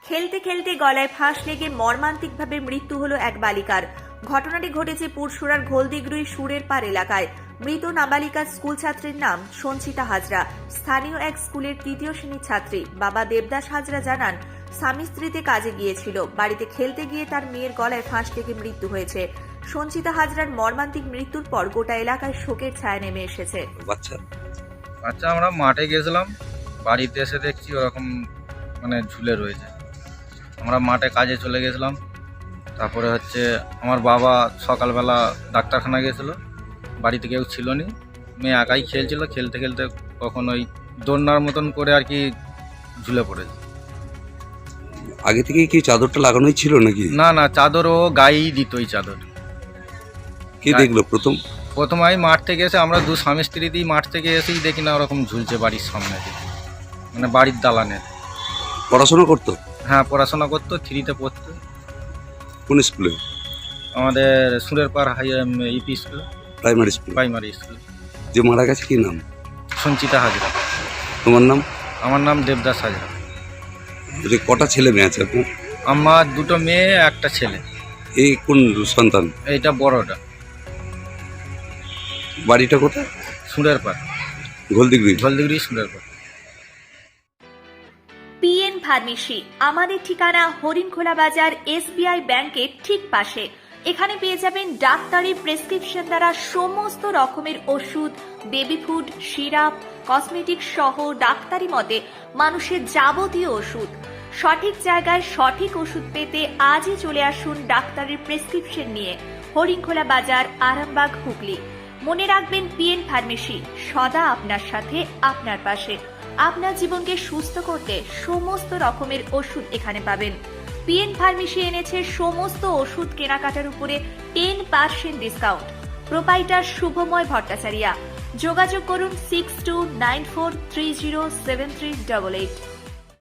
খেলতে খেলতে গলায় ফাঁস লেগে মর্মান্তিকভাবে মৃত্যু হলো এক বালিকার। ঘটনাটি ঘটেছে পুরসুরার ঘোলদিগড়ি সুরের পার এলাকায়। মৃত নাবালিকার স্কুল ছাত্রীর নাম সঞ্চিতা হাজরা। স্থানীয় এক স্কুলের তৃতীয় শ্রেণীর ছাত্রী। বাবা দেবদাস হাজরা জানান, স্বামী স্ত্রীতে কাজে গিয়েছিল। বাড়িতে খেলতে গিয়ে তার মেয়ের গলায় ফাঁস লেগে মৃত্যু হয়েছে। সঞ্চিতা হাজরার মর্মান্তিক মৃত্যুর পর গোটা এলাকায় শোকের ছায়া নেমে এসেছে। বাচ্চা আমরা মাঠে গেছিলাম, বাড়িতে এসে দেখছি ওরকম ঝুলে রয়েছে। আমরা মাঠে কাজে চলে গেছিলাম। তারপরে আমার বাবা সকালবেলা ডাক্তারখানা গেছিলো, বাড়িতে কেউ ছিল না, মেয়ে একাই খেলছিল। খেলতে খেলতে কখন ওই দোলনার মতন করে আর কি ঝুলে পড়েছে। আগে থেকে কি চাদরটা লাগানোই ছিল নাকি? না না, চাদর ও গায়েই দিত। ওই চাদর কে দেখলো প্রথম আমি মাঠ থেকে এসে, আমরা দু স্বামী স্ত্রীতেই মাঠ থেকে এসেই দেখি না ওরকম ঝুলছে বাড়ির সামনে দিয়ে, বাড়ির দালানের। পড়াশোনা করতো? হ্যাঁ, পড়াশোনা করতো, 3তে পড়তো। কোন স্কুলে? আমাদের সুরের পার ইপি স্কুল, প্রাইমারি স্কুল। যে মারা গেছে কি নাম? সঞ্চিতা হাজরা। তোমার নাম? আমার নাম দেবদাস হাজরা। কটা ছেলে মেয়ে আছে আপনার? আমার 2টো মেয়ে, একটা ছেলে। এই কোন সন্তান? এইটা বড়টা। বাড়িটা কোথায়? সুরের পার, ঘোলদিগড়ি সুরের পার। পিএন ফার্মেসি, আমাদের ঠিকানা হরিণখোলা বাজার, SBI ব্যাংকের ঠিক পাশে। এখানে পেয়ে যাবেন ডাক্তারি প্রেসক্রিপশন দ্বারা সমস্ত রকমের ওষুধ, বেবি ফুড, সিরাপ, কসমেটিক সহ ডাক্তারি মতে মানুষের যাবতীয় ওষুধ। সঠিক জায়গায় সঠিক ওষুধ পেতে আজই চলে আসুন ডাক্তারির প্রেসক্রিপশন নিয়ে হরিণখোলা বাজার, আরামবাগ, হুগলি। মনে রাখবেন, পিএন ফার্মেসি সদা আপনার সাথে, আপনার পাশে। আপনার জীবনকে সুস্থ করতে সমস্ত রকমের ওষুধ এখানে পাবেন। পিএন ফার্মেসি এনেছে সমস্ত ওষুধ কেনাকাটার উপরে 10% ডিসকাউন্ট। প্রোপাইটার শুভময় ভট্টাচারিয়া। যোগাযোগ করুন 6294307388।